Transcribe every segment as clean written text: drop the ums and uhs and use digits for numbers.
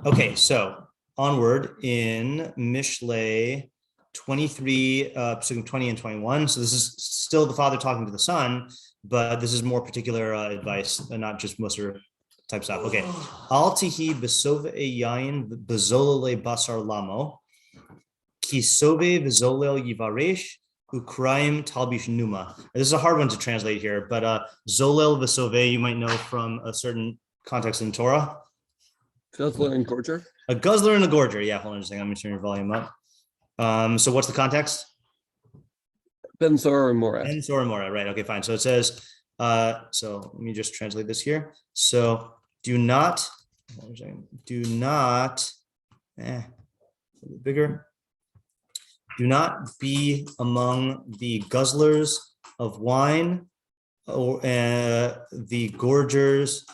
Okay, so onward in Mishlei 23, pesukim 20 and 21. So this is still the father talking to the son, but this is more particular advice and not just Musar type stuff. Okay. Al tihi besove yayin bezolele basar lamo ki sove bezolel yivaresh ukraim talbish numa. This is a hard one to translate here, but zolel vesove you might know from a certain context in Torah. Guzzler and gorger. A guzzler and a gorger. Yeah, hold on just a second. I'm going to turn your volume up. So what's the context? Ben Sora and Morad. Ben Sora and Morad, right. Okay, fine. So it says, so let me just translate this here. So do not, bigger. Do not be among the guzzlers of wine or the gorgers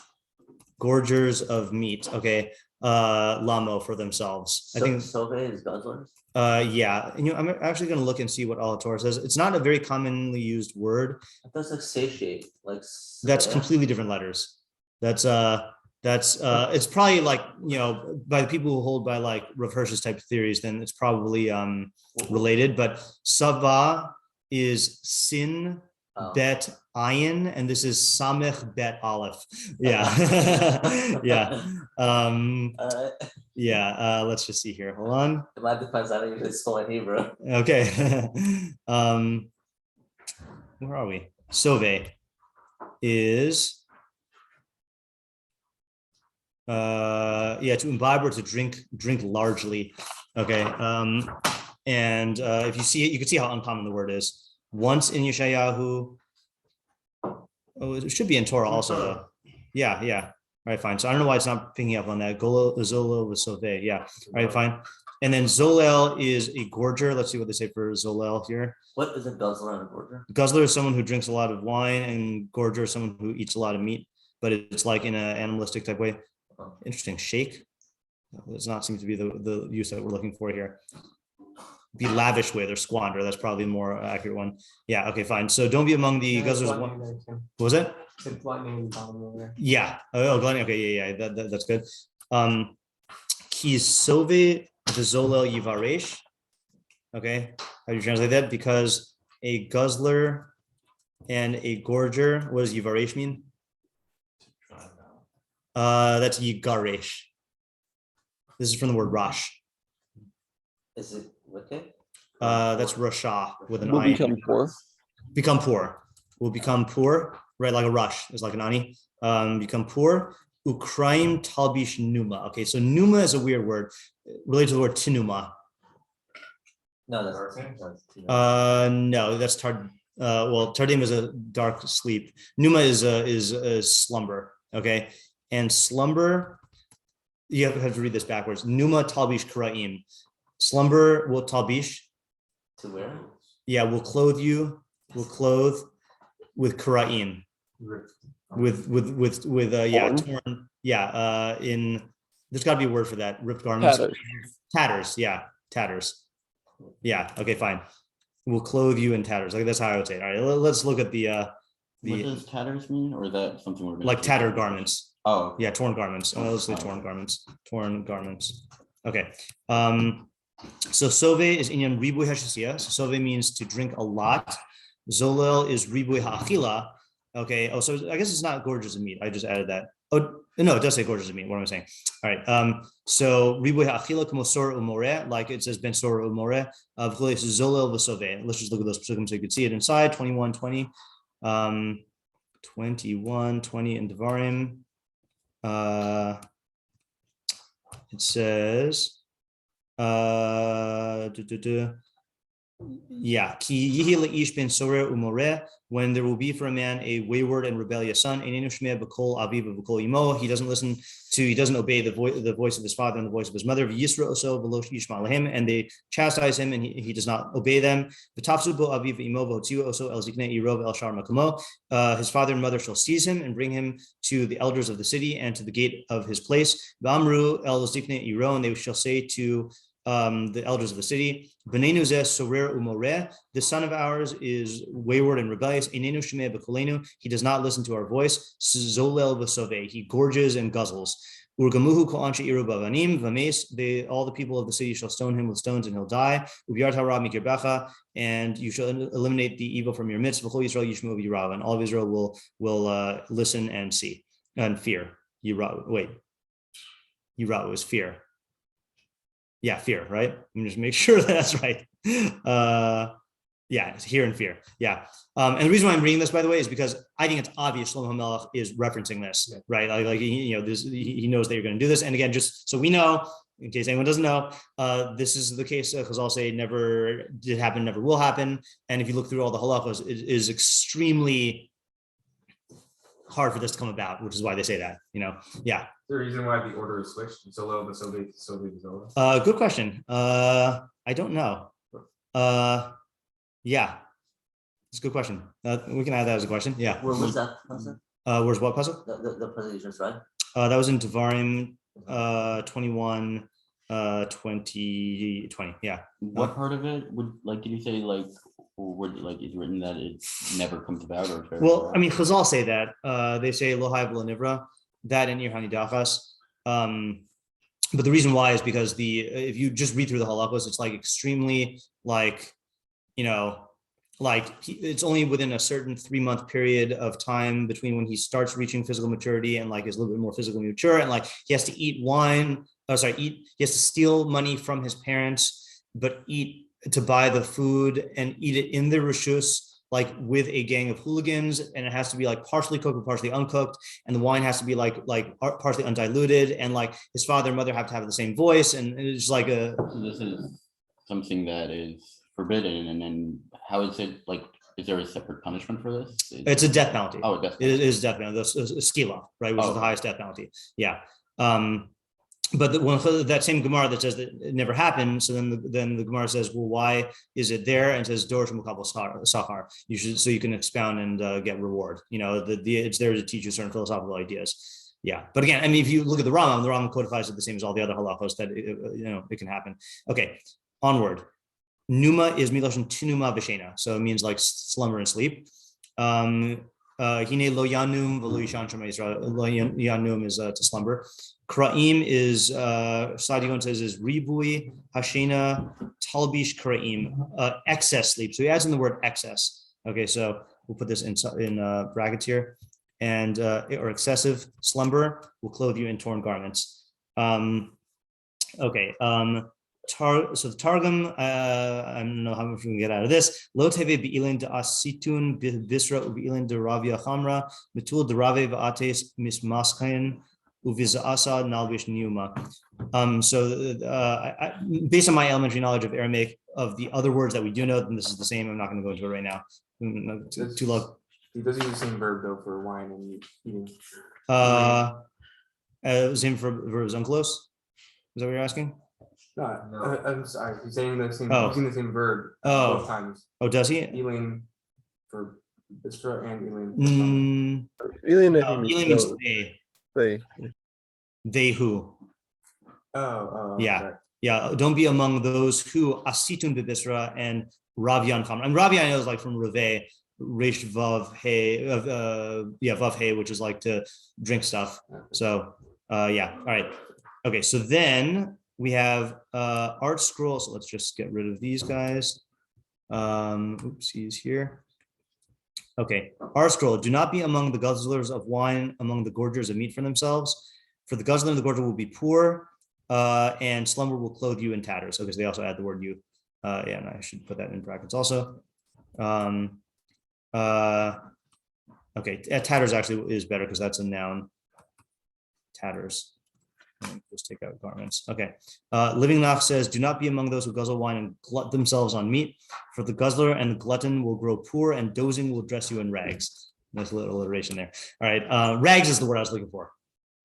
of meat. Okay. Lamo for themselves. So, I think Sove is guzzlers. Yeah, and I'm actually going to look and see what all Torah says. It's not a very commonly used word. That's like satiate, like that's completely different letters. That's it's probably like, by the people who hold by like Rav Hirsch's type of theories, then it's probably related. But Sava is sin bet ayin, and this is samech bet aleph. Yeah. Yeah. Yeah, let's just see here. Hold on. It might depends. I don't usually spell in Hebrew. Okay. Where are we? Sove is to imbibe or to drink largely. Okay. And if you see it, you can see how uncommon the word is. Once in Yeshayahu, it should be in Torah also though. Yeah. All right, fine. So I don't know why it's not picking up on that. Golo Zolel Vesove. Yeah. All right, fine. And then Zolel is a gorger. Let's see what they say for Zolel here. What is a guzzler and a gorger? Guzzler is someone who drinks a lot of wine, and gorger is someone who eats a lot of meat, but it's like in an animalistic type way. Interesting. Shake. That does not seem to be the use that we're looking for here. Be lavish with or squander. That's probably a more accurate one. Yeah. Okay. Fine. So don't be among the guzzlers. What was it? Yeah. Oh, Glenn. Okay. Yeah. That's good. Ki sove v'zolel yivaresh. Okay. How do you translate that? Because a guzzler and a gorger. What does yivaresh mean? That's yigaresh. This is from the word rash. Is it wicked? That's rasha with an Will I. become poor. Become poor. Will become poor. Right, like a rush is like an ani. Become poor. Ukraim talbish numa. Okay, so numa is a weird word related to the word tinuma. No, that's no, that's tard. Tardim is a dark sleep. Numa is a slumber. Okay, and slumber. You have to read this backwards. Numa talbish karaim. Slumber will talbish. To wear? Yeah, we'll clothe you. We'll clothe with karaim. With torn. Yeah. There's got to be a word for that. Ripped garments. Tatters. Yeah. Tatters. Yeah. Okay. Fine. We'll clothe you in tatters. Like that's how I would say it. All right. Let's look at the. What does tatters mean, or is that something we're like tattered garments? Oh. Yeah. Torn garments. Oh, let's say torn garments. Torn garments. Okay. So sove is inyan ribuy hashasiya. So sove means to drink a lot. Zolel is ribuy ha'achila. Okay. Oh, so I guess it's not gorgeous of meat. I just added that. Oh no, it does say gorgeous of meat. What am I saying? All right. So ribuy ha'achila como sora umore, like it says ben sora umore. Zolel v'sove. Let's just look at those pesukim so you can see it inside. 21, 20, 21, 20 in Devarim. It says. Yeah, when there will be for a man a wayward and rebellious son, he doesn't obey the voice of his father and the voice of his mother, and they chastise him and he does not obey them. His father and mother shall seize him and bring him to the elders of the city and to the gate of his place. And they shall say to the elders of the city, the son of ours is wayward and rebellious. He does not listen to our voice. He gorges and guzzles. Urgamuhu kol anshe iru bavanim v'mes. All the people of the city shall stone him with stones, and he'll die. Ubiyar hara mikirbecha, and you shall eliminate the evil from your midst. V'chol Yisrael yishmu v'yirav, and all of Israel will listen and see and fear. Yirav is fear. Yeah, fear, right? Let me just make sure that's right. Yeah, it's hear and fear. Yeah. And the reason why I'm reading this, by the way, is because I think it's obvious Shlomo HaMelech is referencing this, right? Like he knows that you're going to do this. And again, just so we know, in case anyone doesn't know, this is the case because I'll say never did happen, never will happen. And if you look through all the halachos, it is extremely hard for this to come about, which is why they say that, yeah. The reason why the order is switched, Zolo, the Soviet, Zolo. Good question. I don't know. Yeah, it's a good question. We can add that as a question. Yeah. Where was that puzzle? Where's what puzzle? The puzzle you just read? That was in Devarim 21, 2020. Yeah. What part of it would did you say it's written that it never comes about or? Well, I mean, Chazal say that. They say lo hayv lo nivra, that in Ir Hanidachas. But the reason why is because if you just read through the halachos, it's extremely it's only within a certain 3-month period of time between when he starts reaching physical maturity and is a little bit more physically mature, and he has to eat wine. He has to steal money from his parents, but eat to buy the food and eat it in the rishus, with a gang of hooligans, and it has to be partially cooked and partially uncooked, and the wine has to be partially undiluted, and his father and mother have to have the same voice, and it's So this is something that is forbidden, and then how is it is there a separate punishment for this? It's a death penalty. Oh, death penalty. It is death penalty. Skila, right, which is the highest death penalty. Yeah. But that same Gemara that says that it never happened, so then the Gemara says, well, why is it there? And it says Dor Shemukabel Sachar. You should, so you can expound and get reward. It's there to teach you certain philosophical ideas. Yeah, but again, I mean, if you look at the Rambam codifies it the same as all the other halachos that it can happen. Okay, onward. Numa is miloshin tinuma v'shena, so it means slumber and sleep. Hine lo yanum v'lo yishan shema Yisrael. Lo yanum is to slumber. Kra'im is Sadigon says is ribui hashena talbish kra'im, excess sleep. So he adds in the word excess. Okay, so we'll put this in brackets here, and or excessive slumber will clothe you in torn garments. Okay. So the Targum, I don't know how much we can get out of this. Lo teve be'ilin de asitun bisra u'be'ilin de ravia chamra metul de rave va'ates mismaskain uviza'asa nalvish niuma. So based on my elementary knowledge of Aramaic, of the other words that we do know, then this is the same. I'm not going to go into it right now. Too low. He does use the same verb though for wine and eating. Same for verbs unclose. Is that what you're asking? No, I'm sorry. He's saying the same. Using the same verb both times. Oh, does he? Ealing for Bistra and Ealing Ealing means they. They who. Oh. Yeah. Sorry. Yeah. Don't be among those who asitun bibisra and Ravian Khamra. And Ravian is from Reve, Rish Vav He, Vav He, which is to drink stuff. So yeah. All right. Okay. So then we have art scroll. So let's just get rid of these guys. Oops, he's here. Okay, art scroll. Do not be among the guzzlers of wine, among the gorgers of meat for themselves. For the guzzler and the gorger will be poor, and slumber will clothe you in tatters. Okay, so they also add the word you. Yeah, and I should put that in brackets also. Okay, tatters actually is better because that's a noun. Tatters. Just take out garments. Okay. Living Nach says, do not be among those who guzzle wine and glut themselves on meat, for the guzzler and the glutton will grow poor, and dozing will dress you in rags. Nice little alliteration there. All right. Rags is the word I was looking for.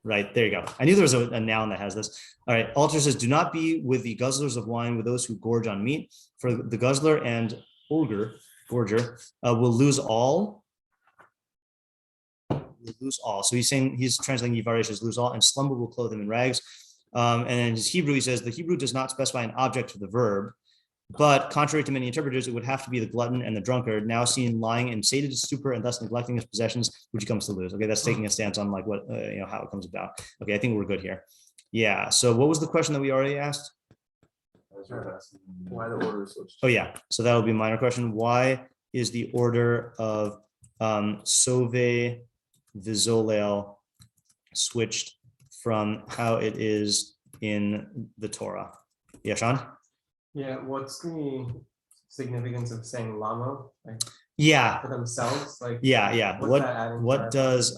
Right. There you go. I knew there was a noun that has this. All right. Alter says, do not be with the guzzlers of wine, with those who gorge on meat, for the guzzler and gorger will lose all. Lose all. So he's translating Yivarish as lose all, and slumber will clothe him in rags. And in his Hebrew, he says the Hebrew does not specify an object for the verb. But contrary to many interpreters, it would have to be the glutton and the drunkard, now seen lying in sated stupor and thus neglecting his possessions, which he comes to lose. Okay, that's taking a stance on like what how it comes about. Okay, I think we're good here. Yeah. So what was the question that we already asked? Why the order is switched? Oh yeah. So that'll be a minor question. Why is the order of Sove Vizolel switched from how it is in the Torah? Yeah, Sean? Yeah, what's the significance of saying lamo, like Yeah. for themselves? Like Yeah. what's that adding to What our- does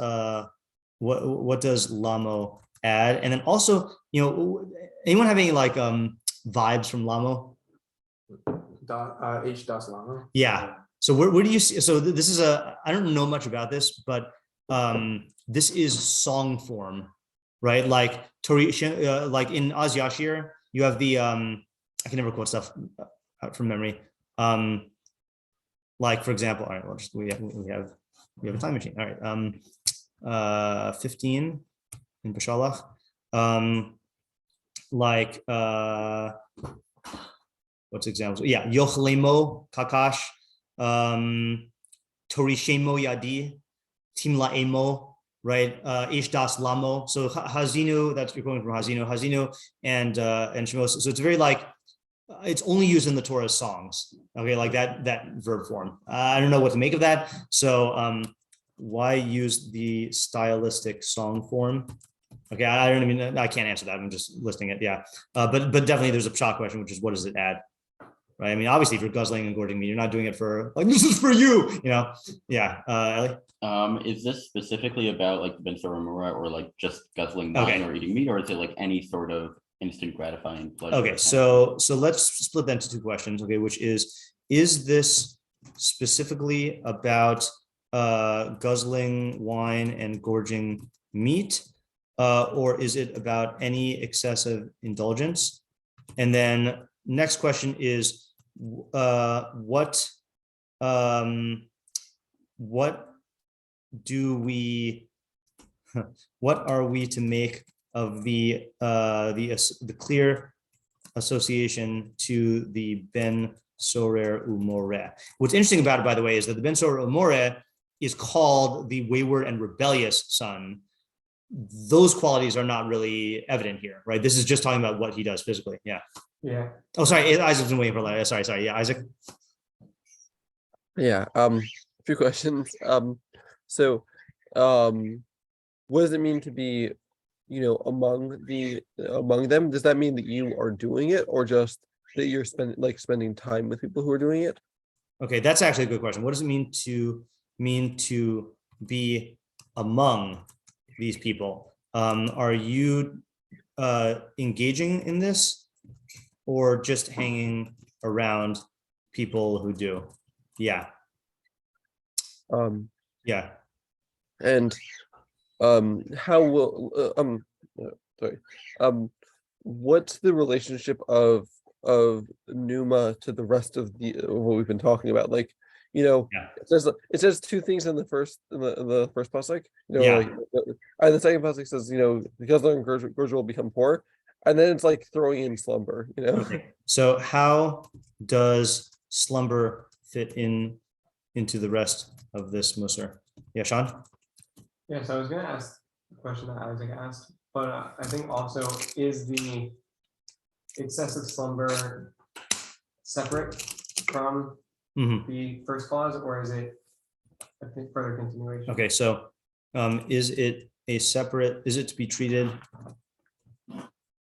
what does Lamo add? And then also, anyone have any like vibes from Lamo? H das Lama. Yeah. So where do you see? So this is I don't know much about this, but this is song form, right? Like Tori, like in Oz Yashir, you have the I can never quote stuff out from memory. Like for example, all right, well, just we have a time machine. All right, 15 in Bashalach. Like what's examples? Yeah, Yochlemo Kakash, Torishemo Yadi, Timlaemo, right? Ishdas Lamo. So Hazinu, that's you're going from Hazinu, and Shemos. So it's very like it's only used in the Torah songs. Okay, like that verb form. I don't know what to make of that. So why use the stylistic song form? Okay, I can't answer that. I'm just listing it. Yeah, but definitely there's a pshat question, which is what does it add? Right. I mean, obviously, if you're guzzling and gorging meat, you're not doing it for like this is for you. Yeah. Ellie? Is this specifically about like the Ben Soromura or like just guzzling wine or eating meat, or is it like any sort of instant gratifying pleasure? Okay, so let's split that into two questions. Okay, which is this specifically about guzzling wine and gorging meat, or is it about any excessive indulgence? And then next question is what are we to make of the clear association to the Ben Sorer Umoreh? What's interesting about it, by the way, is that the Ben Sorer Umoreh is called the wayward and rebellious son. Those qualities are not really evident here, right? This is just talking about what he does physically. Yeah. Yeah. Oh, sorry. Isaac's been waiting for that. Sorry. Yeah, Isaac. Yeah. A few questions. So, what does it mean to be, among them? Does that mean that you are doing it, or just that you're spending time with people who are doing it? Okay, that's actually a good question. What does it mean to be among these people? Are you engaging in this, or just hanging around people who do? Yeah. Yeah. And how will what's the relationship of Numa to the rest of what we've been talking about? Like, it says two things in the first pasuk. And the second pasuk says, because the Gurja will become poor, and then it's like throwing in slumber. Okay. So how does slumber fit into the rest of this Musar? Yeah, Sean? Yeah, so I was going to ask the question that Isaac asked, but I think also, is the excessive slumber separate from the first clause, or is it a further continuation? Okay, so is it to be treated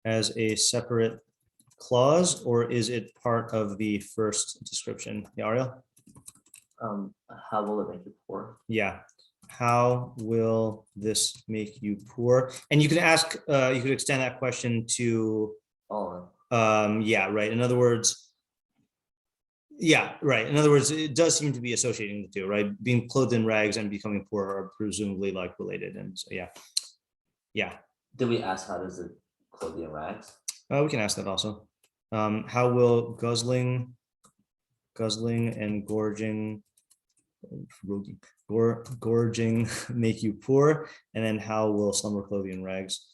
as a separate clause, or is it part of the first description? Yeah, Ariel? How will it make you poor? Yeah. How will this make you poor? And you can ask, you could extend that question to, yeah, right. In other words, it does seem to be associating the two, right? Being clothed in rags and becoming poor are presumably like related. And so, yeah. Did we ask how does it clothe in rags? We can ask that also. How will guzzling and gorging make you poor? And then how will slumber clothe you in rags?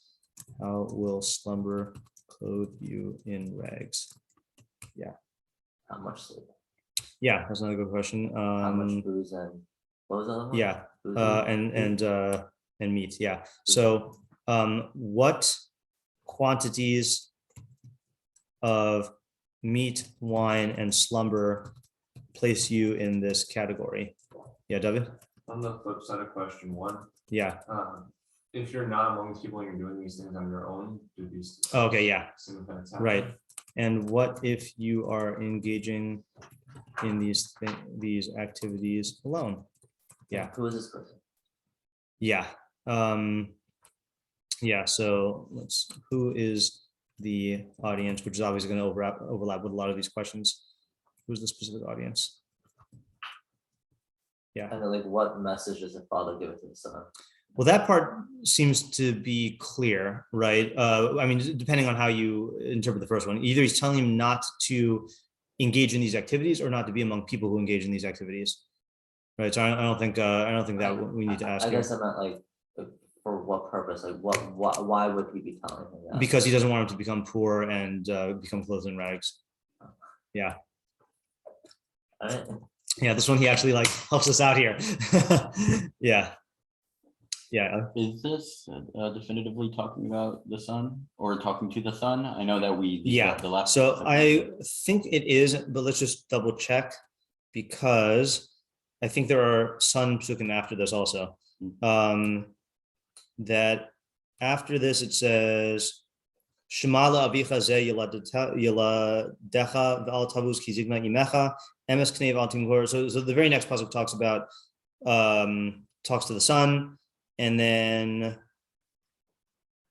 How will slumber clothe you in rags? Yeah. How much sleep? Yeah, that's another good question. How much booze and what was the other one? Yeah, Booze and meat. Yeah. So, what quantities of meat, wine, and slumber place you in this category? Yeah, David. On the flip side of question 1, Yeah. if you're not among these people and you're doing these things on your own, do these Okay. Yeah. same events happen? Right. And what if you are engaging in these activities alone? Yeah. Who is this person? Yeah. Yeah. So who is the audience, which is obviously going to overlap with a lot of these questions. Who's the specific audience? Yeah. And then, like, what message does the father give to the son? Well, that part seems to be clear, right? I mean, depending on how you interpret the first one, either he's telling him not to engage in these activities or not to be among people who engage in these activities, right? So I don't think that we need to ask. I guess I'm not like, for what purpose? Like, why would he be telling him that? Because he doesn't want him to become poor and become clothed in rags. Yeah. All right. Yeah, this one he actually like helps us out here. Yeah. Yeah. Is this definitively talking about the son or talking to the son? I know that we Yeah. last So I think it is, but let's just double check because I think there are some pesukim after this also. That after this it says Shemala avicha ze yaladecha v'al tavuz ki zigna imecha emes knev al timur. So the very next pasuk talks about talks to the son, and then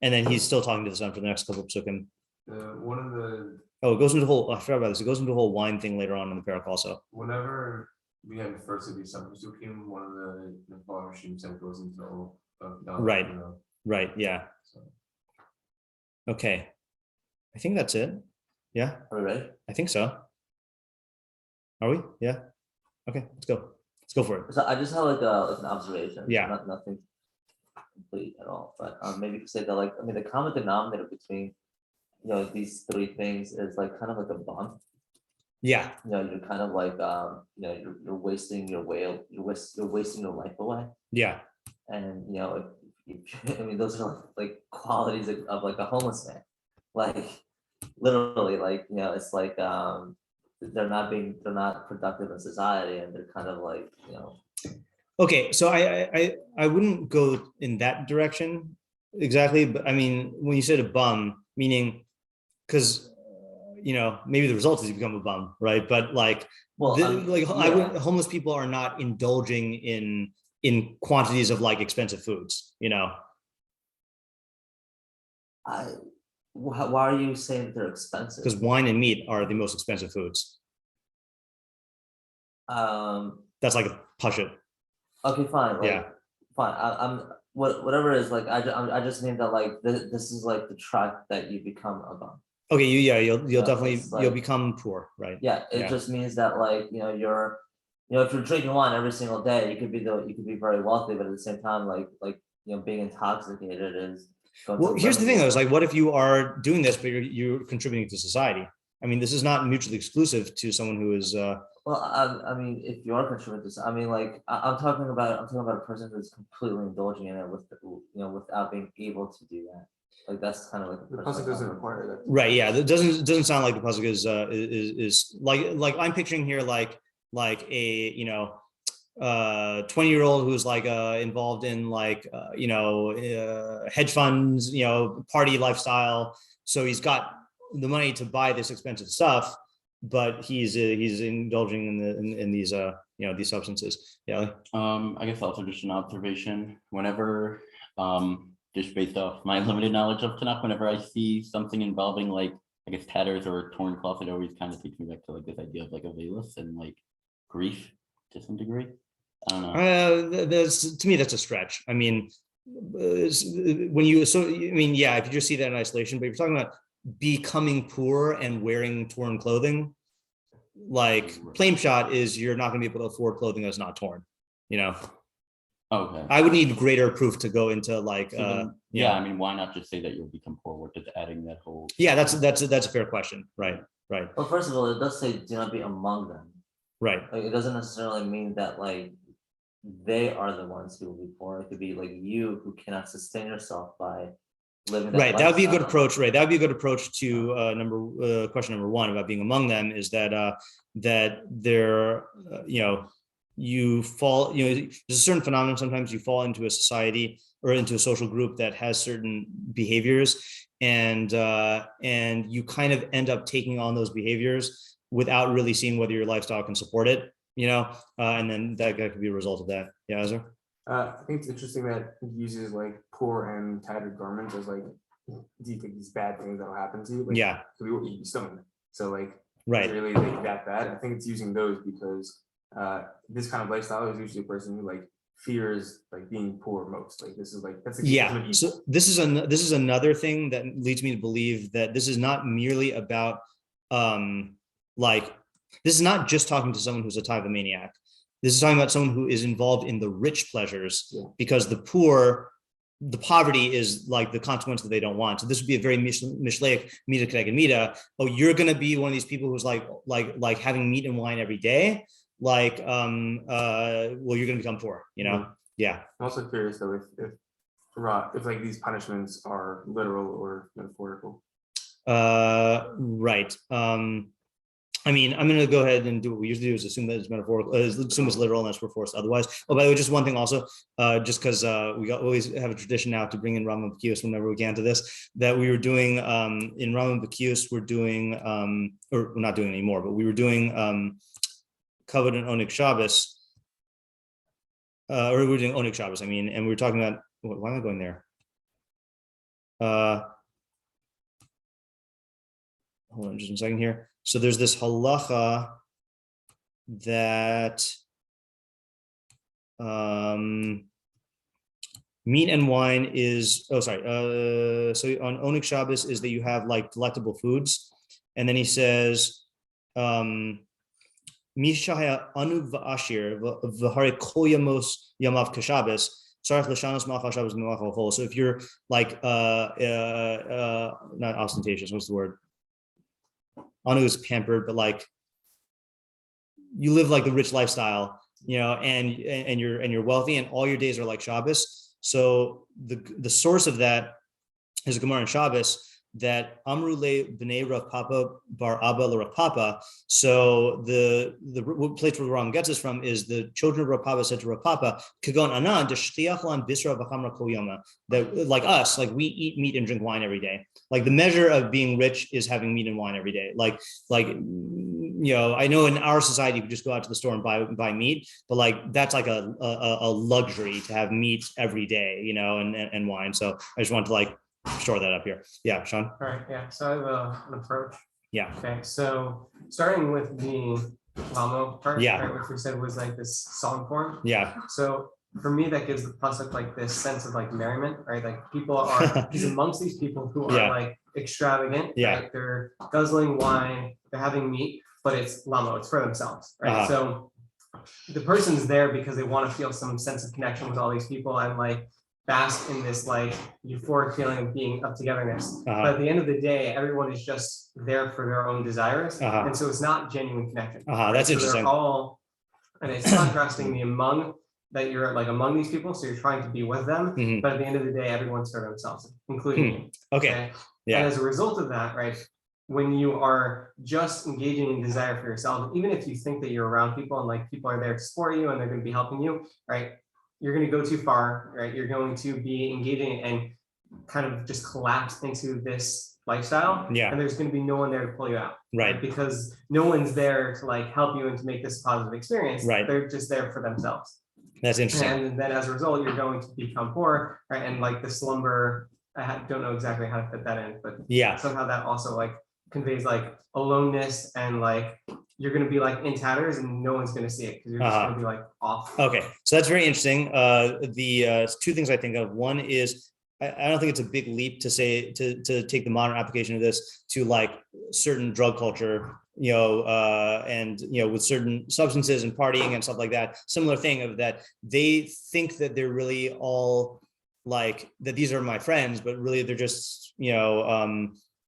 he's still talking to the son for the next couple of pesukim. One of the It goes into the whole. I forgot about this. It goes into the whole wine thing later on in the parak also. whenever we had the first of these pesukim, one of the Mepharshim said goes into all of Right. Right. Yeah. So. Okay. I think that's it. Yeah. Are we ready? I think so. Are we? Yeah. Okay. Let's go. Let's go for it. So I just have like an observation. Yeah. Nothing complete at all, but maybe you could say that, like, I mean, the common denominator between, you know, these three things is like kind of like a bond. Yeah. You know, you're kind of like you know, you're wasting your you're wasting your life away. Yeah. And you know, I mean, those are like qualities of like a homeless man. Like literally, like, you know, it's like they're not productive in society, and they're kind of like, you know. Okay. So I wouldn't go in that direction exactly, but I mean, when you said a bum, meaning because you know, maybe the result is you become a bum, right? But like, Well, homeless people are not indulging in quantities of like expensive foods, you know. Why are you saying that they're expensive? Because wine and meat are the most expensive foods. That's like a push it. Okay, fine. Like, Yeah. Fine. I'm whatever it is, like I just mean that, like, this is like the track that you become a bum. Okay, you'll definitely it's like- you'll become poor, right? Yeah, it Yeah. just means that, like, you know, if you're drinking wine every single day, you could be very wealthy, but at the same time, like you know, being intoxicated is. Well, here's the thing though, is like, what if you are doing this, but you're contributing to society? I mean, this is not mutually exclusive to someone who is. Well, I mean, if you are contributing to, I mean, like, I'm talking about a person who's completely indulging in it without being able to do that. Like, that's kind of like The pasuk doesn't require that. Right. Yeah. That doesn't sound like the pasuk is like I'm picturing here like a, you know, 20-year-old who's like involved in like hedge funds, you know, party lifestyle. So he's got the money to buy this expensive stuff, but he's indulging in these these substances. Yeah. I guess also just an observation. Whenever just based off my limited knowledge of Tanakh, whenever I see something involving like, I guess, tatters or torn cloth, it always kind of takes me back to like this idea of like a velus and like grief to some degree. I don't know. To me, that's a stretch. I mean, when you if you just see that in isolation, but if you're talking about becoming poor and wearing torn clothing, like plain shot is you're not going to be able to afford clothing that's not torn, you know. Okay. I would need greater proof to go into like I mean, why not just say that you'll become poor? What does adding that whole? Yeah, that's a fair question, right? Right. Well, first of all, it does say do not be among them. Right. Like it doesn't necessarily mean that like they are the ones who will be poor. It could be like you who cannot sustain yourself by living that Right. That would be a good lifestyle. approach. Right. That would be a good approach to question number one about being among them is that that they're you fall, there's a certain phenomenon. Sometimes you fall into a society or into a social group that has certain behaviors, and you kind of end up taking on those behaviors without really seeing whether your lifestyle can support it, and then that could be a result of that. Yeah, Ezra? I think it's interesting that he uses like poor and tattered garments as like these bad things that'll happen to you. Like, Yeah. we will eat you stomach. So like, Right. it's really like that bad. I think it's using those because this kind of lifestyle is usually a person who like fears like being poor most. Like this is like that's the Yeah. So this is another thing that leads me to believe that this is not merely about this is not just talking to someone who's a type of maniac. This is talking about someone who is involved in the rich pleasures because the poverty is like the consequence that they don't want. So this would be a very Mishlei mida connected mida. Oh, you're going to be one of these people who's like having meat and wine every day. Well, you're going to become poor, Yeah. I'm also curious though if like these punishments are literal or metaphorical. Right. I'm going to go ahead and do what we usually do is assume that it's metaphorical, assume it's literal unless we're forced otherwise. Oh, by the way, just one thing also, just because we always have a tradition now to bring in Rambam Bekius whenever we can to this, that we were doing in Rambam Bekius, we're doing, or we're not doing anymore, but we were doing Kavod and Onik Shabbos, or we were doing Onik Shabbos, and we were talking about, why am I going there? Hold on just a second here. So there's this halacha that meat and wine is, so on Onik Shabbos is that you have like delectable foods. And then he says, Mishaya anu v'ashir v'hare kol yamos yamav kashabes. So if you're like, not ostentatious, what's the word? Anu is pampered, but like you live like the rich lifestyle, and you're wealthy, and all your days are like Shabbos. So the source of that is a Gemara in Shabbos that Amru le b'nei Rav Papa bar Abba le Rav Papa. So the place where the Rambam gets this from is the children of Rav Papa said to Rav Papa, Kagon anan deshtiach lan bisra v'chamra kol yoma. That like us, like we eat meat and drink wine every day. Like the measure of being rich is having meat and wine every day. Like I know in our society you could just go out to the store and buy meat, but like that's like a luxury to have meat every day, and wine. So I just wanted to like shore that up here. Yeah, Sean. All right, yeah. So I have an approach. Yeah. Okay, so starting with the Lamo part, Yeah. right, which we said was like this song form. Yeah. So for me, that gives the pasuk like this sense of like merriment, right? Like people are he's amongst these people who are like extravagant. Yeah. Right? They're guzzling wine, they're having meat, but it's Lamo, it's for themselves, right? So the person's there because they want to feel some sense of connection with all these people and like bask in this like euphoric feeling of being of togetherness. But at the end of the day, everyone is just there for their own desires. And so it's not genuine connection. Right? That's so interesting. They're all, and it's contrasting the among that you're like among these people. So you're trying to be with them. But at the end of the day, everyone's for themselves, including you. Okay. Yeah. And as a result of that, right, when you are just engaging in desire for yourself, even if you think that you're around people and like people are there to support you and they're going to be helping you, right? You're going to go too far, right? You're going to be engaging and kind of just collapse into this lifestyle. Yeah. And there's going to be no one there to pull you out. Right. Because no one's there to like help you and to make this a positive experience. Right. They're just there for themselves. That's interesting. And then as a result, you're going to become poor, right? And like the slumber, don't know exactly how to fit that in, but yeah, somehow that also like conveys like aloneness and like you're going to be like in tatters and no one's going to see it because you're just going to be like off. Okay, so that's very interesting. The two things I think of. One is I don't think it's a big leap to say to take the modern application of this to like certain drug culture, and with certain substances and partying and stuff like that. Similar thing of that they think that they're really all like that these are my friends, but really they're just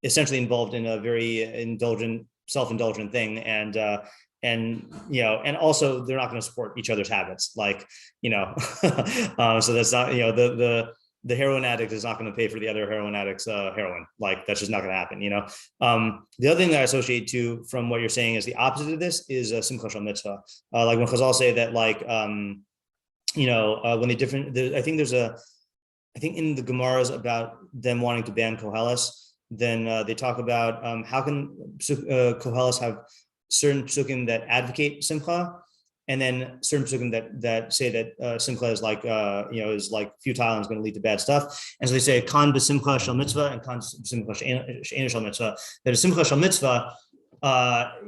essentially involved in a very indulgent self-indulgent thing, and and also they're not going to support each other's habits, like so that's not the heroin addict is not going to pay for the other heroin addict's heroin. Like that's just not going to happen. The other thing that I associate to from what you're saying is the opposite of this is simcha shel mitzvah. Like when Chazal say that, like when they different, I think in the Gemaras about them wanting to ban koheles, then they talk about how can koheles have certain pesukim that advocate simcha, and then certain pesukim that say that simcha is like is like futile and is going to lead to bad stuff. And so they say kan b'simcha shel mitzvah and kan b'simcha she'ein shel mitzvah. That a simcha shel mitzvah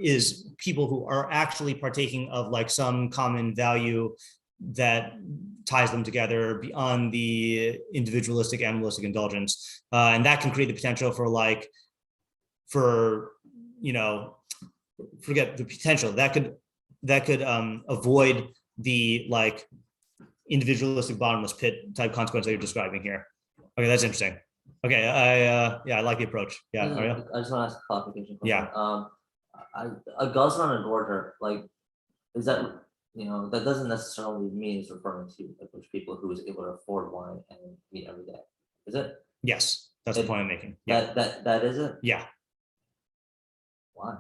is people who are actually partaking of like some common value that ties them together beyond the individualistic, animalistic indulgence, and that can create the potential forget the potential that could avoid the like individualistic bottomless pit type consequence that you're describing here. Okay, that's interesting. Okay, I like the approach. Yeah, Ariel? I just want to ask a clarification question. Yeah. A guzzler and a gorger, like, is that that doesn't necessarily mean it's referring to like those people who is able to afford wine and meat every day, is it? Yes, that's the point I'm making. Yeah, that is it. Yeah. Why?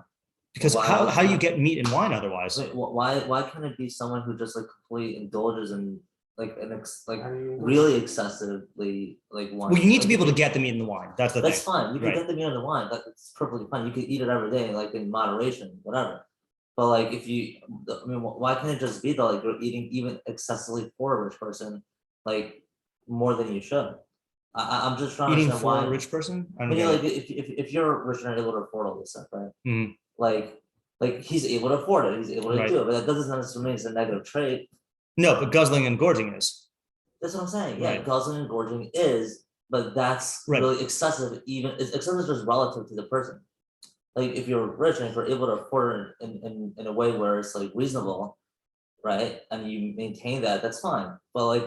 Because how do you get meat and wine otherwise? Wait, why can't it be someone who just like completely indulges in like really excessively like wine? Well, you need to be able to get the meat and the wine. That's That's thing. fine. You can Right. get the meat and the wine. That's perfectly fine. You can eat it every day, like in moderation, whatever. But like, why can't it just be that like you're eating even excessively for a rich person, like more than you should? I'm just trying Eating to understand for why. a rich person? I I don't mean, get like it. if you're rich and able to afford all this stuff, right? Mhm. Like he's able to afford it. He's able to Right. do it, but that doesn't necessarily mean it's a negative trait. No, but guzzling and gorging is. That's what I'm saying. Yeah, Right. guzzling and gorging is, but that's Right. really excessive. Even it's excessive just relative to the person. Like if you're rich and if you're able to afford it in a way where it's like reasonable, right? And you maintain that, that's fine. But like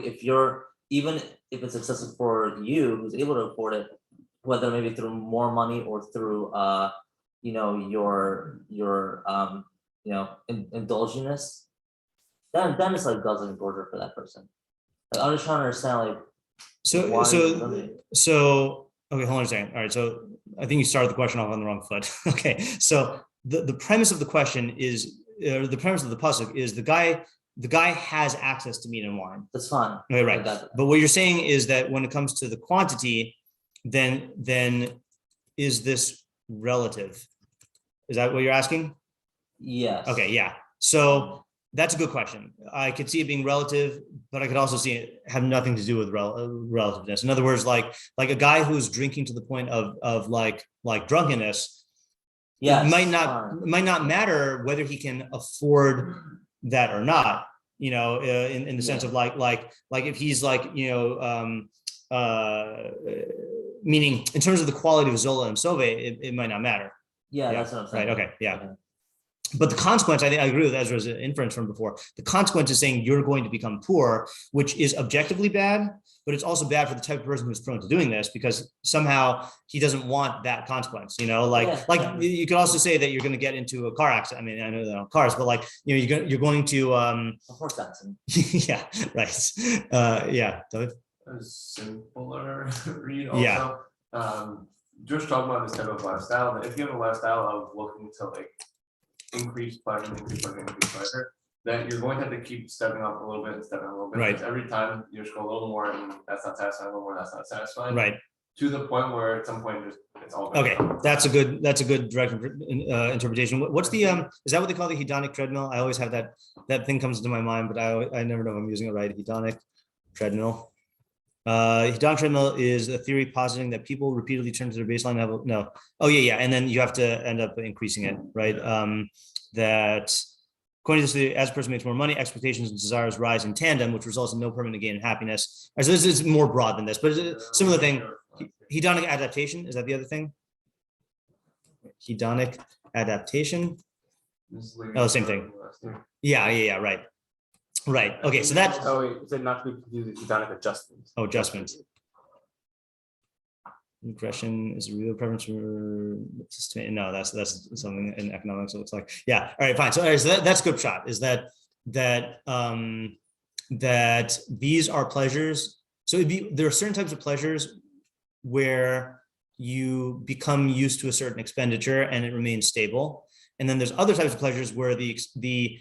even if it's excessive for you who's able to afford it, whether maybe through more money or through your indulginess, then it's like guzzling and gorger for that person. Like, I'm just trying to understand like why Okay, hold on a second. All right, so I think you started the question off on the wrong foot. Okay, so the premise of the question is, the premise of the pasuk is the guy has access to meat and wine. that's fine. Okay, right. I got that. But what you're saying is that when it comes to the quantity, then is this relative? Is that what you're asking? Yes. Okay, yeah. So that's a good question. I could see it being relative, but I could also see it have nothing to do with relativeness. In other words, like a guy who's drinking to the point of like drunkenness, Yes. it might not matter whether he can afford that or not. In the sense of like if he's like meaning in terms of the quality of Zola and Sove, it might not matter. Yeah, that's what I'm saying. Right. Okay. Yeah. But the consequence, I think I agree with Ezra's inference from before. The consequence is saying you're going to become poor, which is objectively bad, but it's also bad for the type of person who's prone to doing this because somehow he doesn't want that consequence. You could also say that you're going to get into a car accident. I mean, I know they're not cars, but like you're going to A horse accident. yeah, right. Yeah, David. A simpler read also. Yeah. Just talking about this type of lifestyle, that if you have a lifestyle of looking to like increase pleasure, that you're going to have to keep stepping up a little bit and stepping up a little bit. Right. Because every time you just go a little more and that's not satisfying, a little more, that's not satisfying. Right. To the point where at some point it's all gonna Okay, come. that's a good direct interpretation. What's the is that what they call the hedonic treadmill? I always have that thing comes into my mind, but I never know if I'm using it right. Hedonic treadmill. Hedonic treadmill is a theory positing that people repeatedly turn to their baseline level. No. Oh yeah, and then you have to end up increasing it, right? That according to this theory, as a person makes more money, expectations and desires rise in tandem, which results in no permanent gain in happiness. So this is more broad than this, but it's a similar thing. Hedonic adaptation, is that the other thing? Hedonic adaptation. Oh, same thing. Yeah, right. Right. Okay, so that's Oh, wait, it said not to be confused with hedonic adjustment. adjustment. Aggression is a real preference for no, that's something in economics it looks like. Yeah, all right, fine. So, that's good shot. Is that these are pleasures. So there are certain types of pleasures where you become used to a certain expenditure and it remains stable. And then there's other types of pleasures where the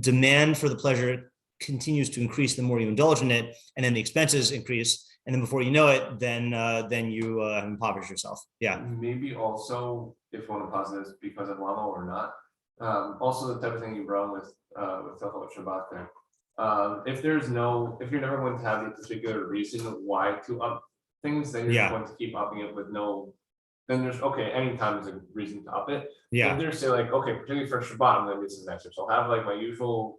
demand for the pleasure continues to increase the more you indulge in it, and then the expenses increase. And then before you know it, then you impoverish yourself. Yeah. Maybe also, if you want to pause this because of Lama or not, also the type of thing you brought with Tefilah Shabbat there. If you're never going to have a particular reason why to up things, then you're going to keep upping it with no. Then there's anytime is a reason to up it. Yeah. If there's say like, particularly for Shabbat, I'm gonna do some extra. So I'll have like my usual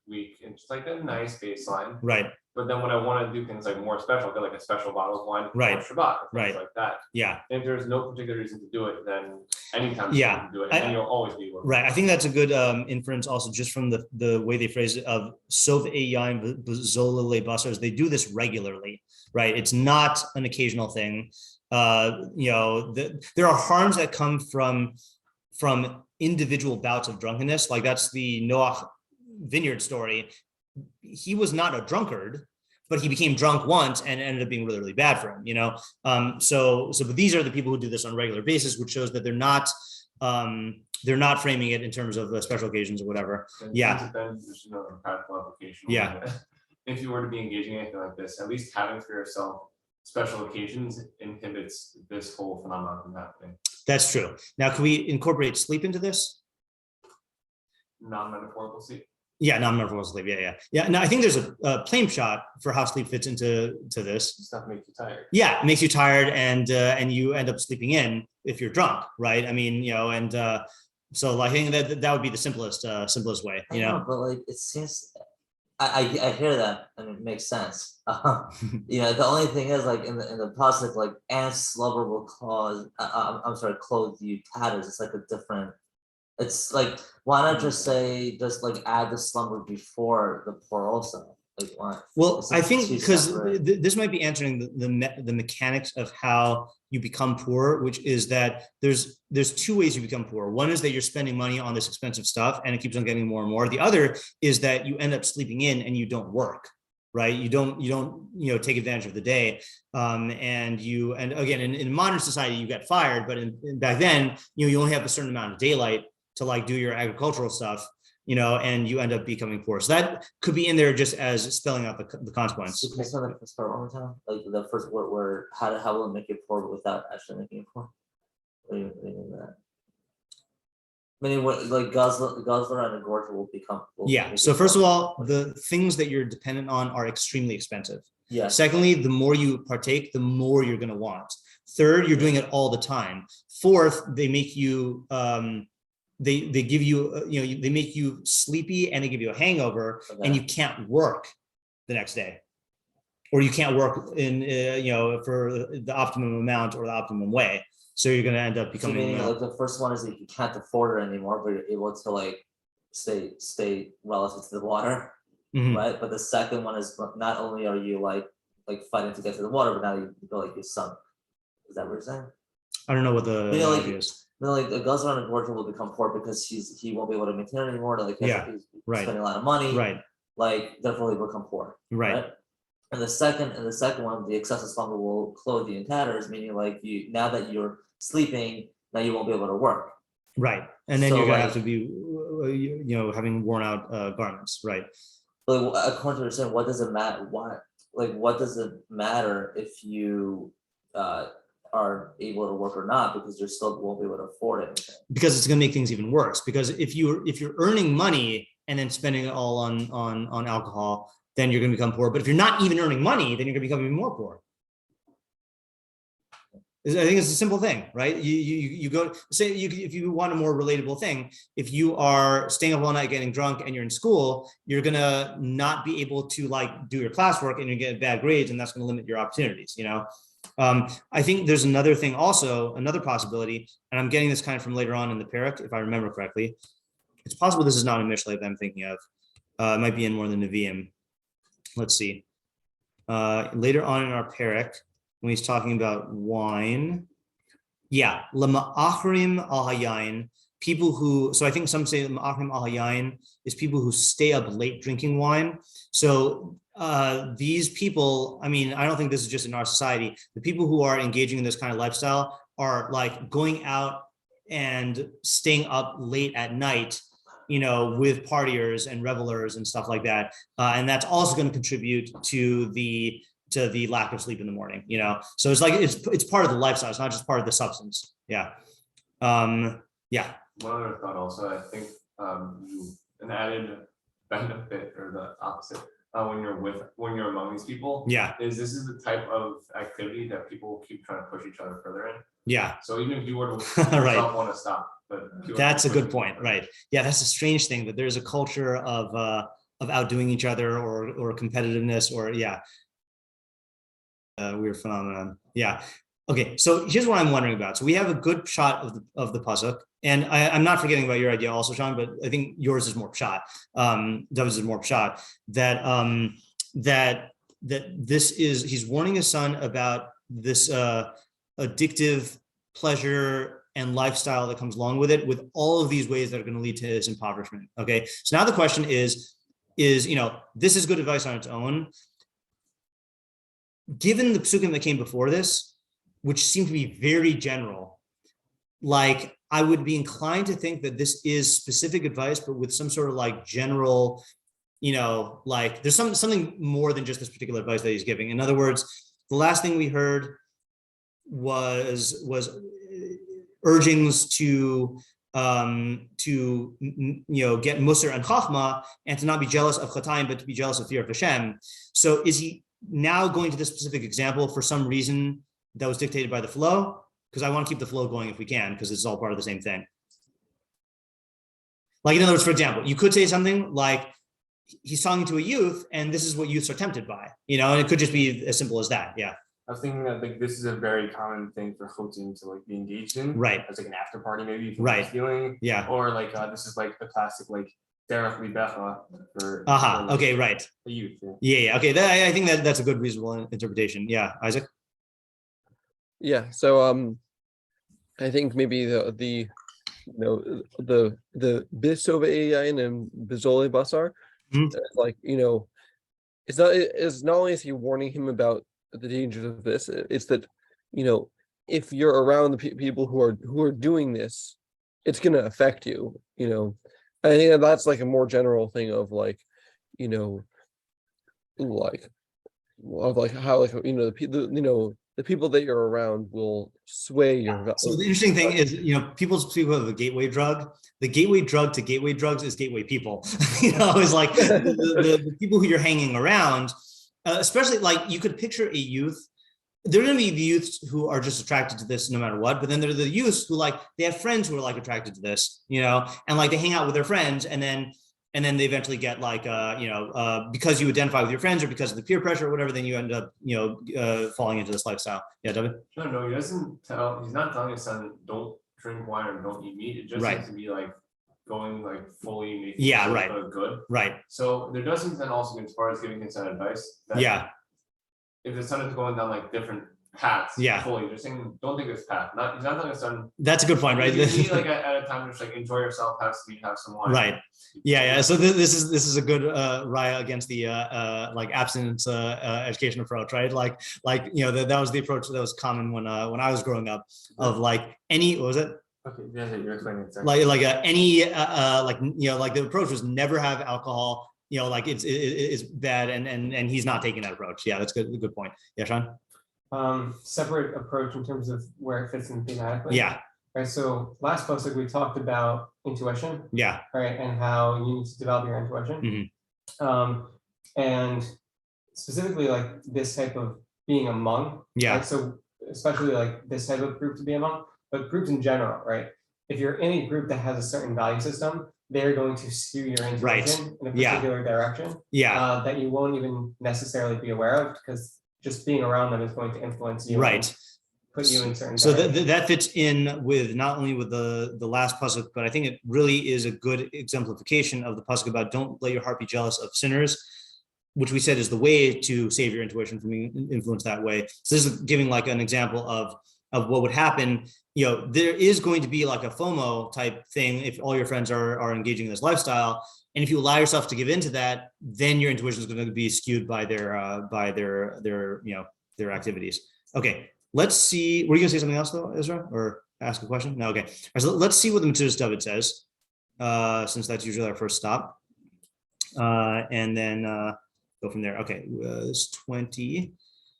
week and just like a nice baseline. Right. But then when I want to do things like more special, I'll get like a special bottle of wine for Shabbat, or things like that. Yeah. And if there's no particular reason to do it, then anytime you can do it, and you'll always be working. Right. I think that's a good inference also just from the way they phrase it of Sov Eyayin Zolale Basars. They do this regularly, right? It's not an occasional thing. There are harms that come from individual bouts of drunkenness. Like that's the Noach vineyard story. He was not a drunkard, but he became drunk once and ended up being really, really bad for him, but these are the people who do this on a regular basis, which shows that they're not framing it in terms of special occasions or whatever. And then there's another practical application. If you were to be engaging in anything like this, at least having for yourself special occasions inhibits this whole phenomenon from happening. That's true. Now, can we incorporate sleep into this? Non-metaphorical sleep. Yeah, non-metaphorical sleep. Yeah. Now, I think there's a plain shot for how sleep fits into this. Stuff makes you tired. Yeah, it makes you tired, and you end up sleeping in if you're drunk, right? I mean, so I think that would be the simplest way, But like it seems, I hear that and it makes sense. The only thing is like in the positive, like and slumber will clothe you tatters. It's like a different. It's like, why not just say, add the slumber before the pour also? Like, why? Well, I think because this might be answering the mechanics of how you become poor, which is that there's two ways you become poor. One is that you're spending money on this expensive stuff and it keeps on getting more and more. The other is that you end up sleeping in and you don't work, right? You don't take advantage of the day. And again, in modern society, you get fired, but back then, you only have a certain amount of daylight to do your agricultural stuff, and you end up becoming poor. So that could be in there just as spelling out the consequence. Can I spell the first part one more time? Like the first word where how will it make it poor without actually making it poor? What do you mean by that? Meaning what, like guzzler and a gorger will become. So first of all, the things that you're dependent on are extremely expensive. Yeah. Secondly, the more you partake, the more you're going to want. Third, you're doing it all the time. Fourth, they make you they give you they make you sleepy and they give you a hangover, and you can't work the next day, or you can't work in for the optimum amount or the optimum way. So you're going to end up becoming like the first one is that you can't afford it anymore, but you're able to like stay relative to the water, right? But the second one is not only are you like fighting to get to the water, but now you feel like you're sunk. Is that what you're saying? I don't know what the idea is. Like a guzzler and a gorger will become poor because he won't be able to maintain it anymore. Like he's spending a lot of money, right? Like therefore he will become poor, right? And the second one, the excessive slumber will clothe you in tatters, meaning like now that you're sleeping, now you won't be able to work, right? And then you're gonna have to be, having worn out garments, right? But according to your saying, what does it matter? What does it matter if you are able to work or not, because you still won't be able to afford it? Because it's going to make things even worse. Because if you're earning money and then spending it all on alcohol, then you're going to become poor. But if you're not even earning money, then you're going to become even more poor. I think it's a simple thing, right? You go say if you want a more relatable thing, if you are staying up all night getting drunk and you're in school, you're gonna not be able to do your classwork and you get bad grades, and that's going to limit your opportunities. I think there's another thing also, another possibility, and I'm getting this kind of from later on in the parak, if I remember correctly. It's possible this is not a Mishlei that I'm thinking of. It might be in more than Nevi'im. Let's see. Later on in our parak, when he's talking about wine. Yeah, lema'achrim al hayayin, people who, so I think some say lema'achrim al hayayin is people who stay up late drinking wine. So these people, I mean, I don't think this is just in our society. The people who are engaging in this kind of lifestyle are like going out and staying up late at night, you know, with partiers and revelers and stuff like that. And that's also going to contribute to the lack of sleep in the morning, you know? So it's like, it's part of the lifestyle. It's not just part of the substance. Yeah. Yeah. One other thought also, I think an added benefit or the opposite when you're among these people, Yeah. is this is the type of activity that people keep trying to push each other further in. Yeah. So even if you were to Right. yourself want to stop, but That's a good point. Right. Yeah. That's a strange thing, that there's a culture of outdoing each other or competitiveness or weird phenomenon. Yeah. Okay. So here's what I'm wondering about. So we have a good shot of the pasuk, and I'm not forgetting about your idea also, Sean, but I think yours is more shot. David's is more shot that this is, he's warning his son about this addictive pleasure and lifestyle that comes along with it, with all of these ways that are going to lead to his impoverishment. Okay. So now the question is, you know, this is good advice on its own. Given the pesukim that came before this, which seem to be very general, like I would be inclined to think that this is specific advice, but with some sort of like general, you know, like there's something more than just this particular advice that he's giving. In other words, the last thing we heard was urgings to you know, get musar and chachma, and to not be jealous of chatayim, but to be jealous of fear of Hashem. So is he now going to this specific example for some reason that was dictated by the flow? Because I want to keep the flow going if we can, because it's all part of the same thing. Like, in other words, for example, you could say something like, he's talking to a youth, and this is what youths are tempted by, you know, and it could just be as simple as that. Yeah. I was thinking that like this is a very common thing for chotim to like be engaged in, Right. As like an after party, maybe. Right. Feeling. Yeah. Or like this is like the classic like derech libecha for. Aha. Like, Okay. Right. the youth. Yeah. Yeah. Okay. I think that's a good reasonable interpretation. Yeah. Isaac. Yeah. So I think maybe the you know the bisova yain and bizole basar, like, you know, it's not only is he warning him about the dangers of this, it's that, you know, if you're around the people who are doing this, it's going to affect you, you know. I think that's like a more general thing of like, you know, like of like how, like, you know, the people that you're around will sway your. So the interesting thing is, you know, people speak of the gateway drug. The gateway drug to gateway drugs is gateway people. You know, it's like the people who you're hanging around, especially like you could picture a youth. There are going to be the youths who are just attracted to this no matter what, but then there are the youths who like, they have friends who are like attracted to this, you know, and like they hang out with their friends, and then they eventually get like, you know, because you identify with your friends or because of the peer pressure or whatever, then you end up, you know, falling into this lifestyle. Yeah, David? No, he's not telling his son, don't drink wine or don't eat meat. It just Right. seems to be like going like fully making Yeah, right. good. Right. So there does seem to then also be, as far as giving his son advice, that Yeah. if the son is going down like different paths, Yeah. fully, just saying, don't think this path. He's not telling his son. That's a good point, right? You need like at a time just like enjoy yourself, have some meat, have some wine. Right. Yeah. So this is a good raya against the like abstinence education approach, right? Like you know, that was the approach that was common when I was growing up, of like what was it? Okay, yeah, you're explaining it. Like you know, like the approach was never have alcohol. You know, like it's bad, and he's not taking that approach. Yeah, that's good point. Yeah, Sean. Separate approach in terms of where it fits in thematically. Yeah. Right. So last post we talked about intuition. Yeah. Right, and how you need to develop your intuition. And specifically like this type of being among. Yeah. Right? So especially like this type of group to be among, but groups in general, right? If you're in a group that has a certain value system, they're going to skew your intuition in a particular direction. Yeah. That you won't even necessarily be aware of, because just being around them is going to influence you. Right. Put you in certain. So that fits in with not only with the last pasuk, but I think it really is a good exemplification of the pasuk about don't let your heart be jealous of sinners. which we said is the way to save your intuition from being influenced that way. So this is giving like an example of what would happen. There is going to be like a FOMO type thing if all your friends are engaging in this lifestyle. And if you allow yourself to give into that, then your intuition is going to be skewed by their activities. Okay, let's see. Were you going to say something else though, Ezra, or ask a question? No, okay. All right, so let's see what the Metzudas David says, since that's usually our first stop, and then go from there. Okay, it's 20.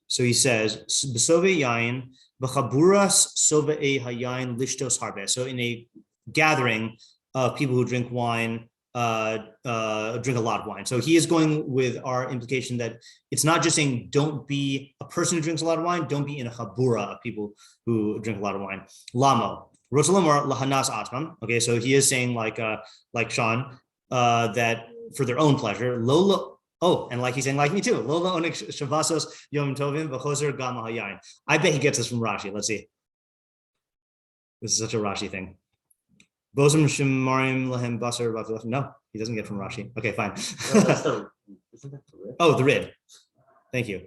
So he says, "B'sove yain b'chaburas sovei hayain lishtos harbe." So in a gathering of people who drink wine, drink a lot of wine. So he is going with our implication that it's not just saying don't be a person who drinks a lot of wine, don't be in a chabura of people who drink a lot of wine. Lamo, Rosalomar lahanas atman. Okay, so he is saying like Sean, that for their own pleasure. Lola. Oh, and like he's saying, like me too. Lola onik shavasos yom tovim v'choser gam hayayin. I bet he gets this from Rashi. Let's see. This is such a Rashi thing. Bosem shemarim lahem basar. No, he doesn't get from Rashi. Okay, fine. No, that's isn't that the Rid? Oh, the Rid. Thank you.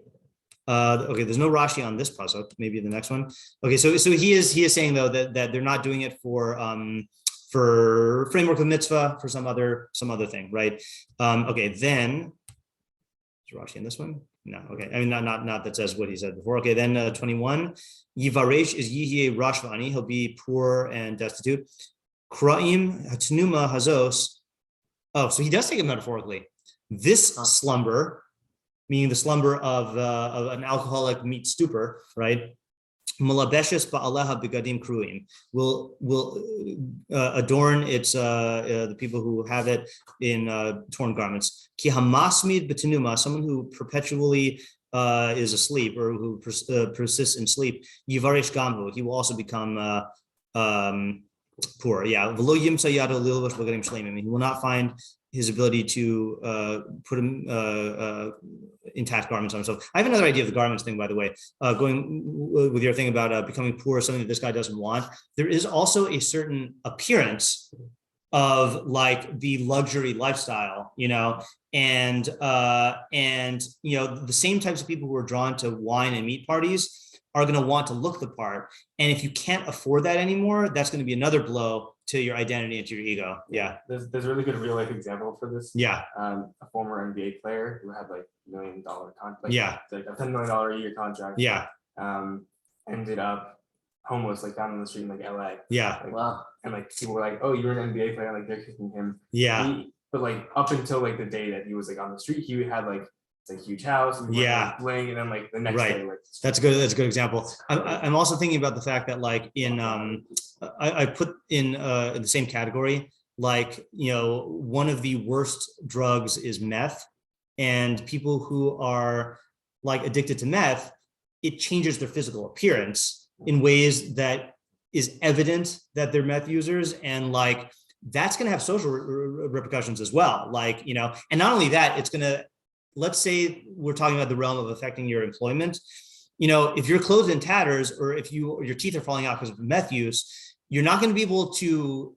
Okay, there's no Rashi on this pasuk. Maybe the next one. Okay, so he is saying though that they're not doing it for framework of mitzvah, for some other thing, right? Okay, then is Rashi in this one? No. Okay, I mean not that says what he said before. Okay, then 21. Yivaresh is yihyeh rashvani. He'll be poor and destitute. Kraim hatnuma hazos. Oh, so he does take it metaphorically. This slumber, meaning the slumber of an alcoholic meets stupor, right? Malabeshes ba'aleha begadim kruim will adorn its the people who have it in torn garments. Ki hamasmid betenuma, someone who perpetually is asleep or who persists in sleep. Yivaresh gamhu, he will also become poor. Yeah, he will not find his ability to put intact garments on himself. I have another idea of the garments thing, by the way. Going with your thing about becoming poor, something that this guy doesn't want. There is also a certain appearance of like the luxury lifestyle, and the same types of people who are drawn to wine and meat parties are going to want to look the part. And if you can't afford that anymore, that's going to be another blow to your identity and to your ego. Yeah. There's a really good real life example for this. Yeah. A former NBA player who had like $1 million contract. Yeah. Like a $10 million a year contract. Yeah. Ended up homeless, like down on the street in like LA. Yeah. Like, Wow. And like people were like, "Oh, you're an NBA player," like they're kicking him. Yeah. But like up until like the day that he was like on the street, he had like a huge house. And Yeah. Bling, and then like the next Right. day, like That's a good example. I'm also thinking about the fact that like in I put in the same category, like, one of the worst drugs is meth, and people who are like addicted to meth, it changes their physical appearance in ways that is evident that they're meth users, and like that's going to have social repercussions as well. Like, and not only that, it's going to, let's say we're talking about the realm of affecting your employment. If you're clothed in tatters, or if your teeth are falling out because of meth use, you're not going to be able to,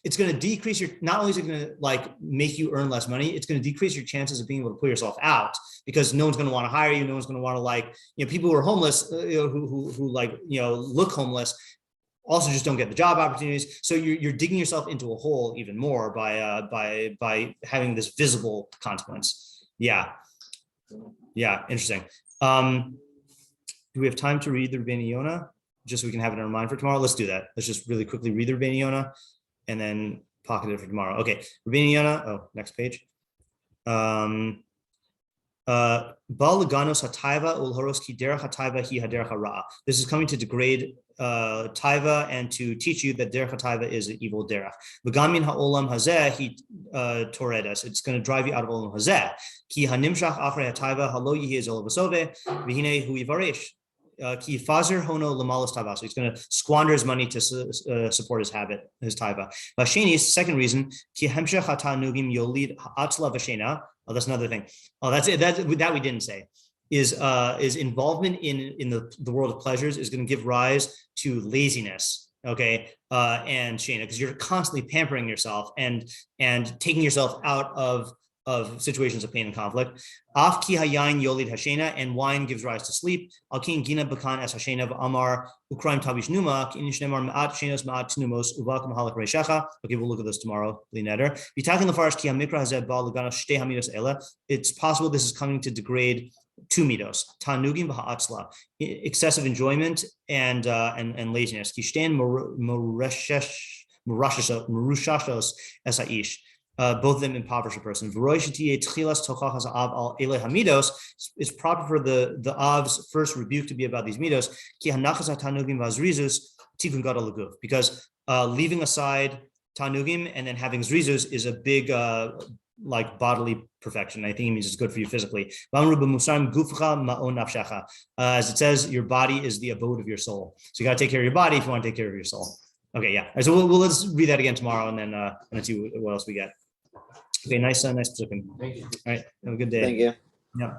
it's going to decrease not only is it going to like make you earn less money, it's going to decrease your chances of being able to pull yourself out, because no one's going to want to hire you. No one's going to want to like, people who are homeless, who like, look homeless, also just don't get the job opportunities. So you're digging yourself into a hole even more by having this visible consequence. Yeah. Interesting. Do we have time to read the Rabbeinu Yonah, just so we can have it in our mind for tomorrow? Let's do that. Let's just really quickly read the Rabbeinu Yonah and then pocket it for tomorrow. Okay, Rabbeinu Yonah. Oh, next page. This is coming to degrade taiva and to teach you that derech taiva is an evil derech. V'gamin ha'olam hazeh hi toredas. It's going to drive you out of olam hazeh. Ki hanimshach afrei ha'taiva halo yihi zol v'sove v'hinei hu yivaresh. Ki fazer hono lamalos taiva. So he's going to squander his money to support his habit, his taiva. V'sheni, second reason, ki hemshech ha'tanugim yolid ha'atzla v'shena. Oh, that's another thing. Oh, that's it. That we didn't say. Is involvement in the world of pleasures is going to give rise to laziness, okay, and shena, because you're constantly pampering yourself and taking yourself out of of situations of pain and conflict. Af ki hayayin yolid hashena, and wine gives rise to sleep. Al kin gina bakan as hashena v'amar ukraim tavish numa kin shnemar ma'at shenos ma'at numos uvak mahalak reishacha. Okay, we'll look at this tomorrow. Lineder. V'takin lefarish ki hamikra hazeh ba lagana shtei hamidos ela. It's possible this is coming to degrade two midos, tanugim v'ha'atzla, excessive enjoyment and laziness. Kishten murushashos es ha'ish. Both of them impoverish a person. It's proper for the Av's first rebuke to be about these midos, because leaving aside tanugim and then having zrizus is a big like bodily perfection. I think it means it's good for you physically. As it says, your body is the abode of your soul. So you got to take care of your body if you want to take care of your soul. Okay, yeah. All right, so we'll let's read that again tomorrow, and then let's see what else we get. Okay, nice pesukim. Thank you. All right, have a good day. Thank you. Yeah.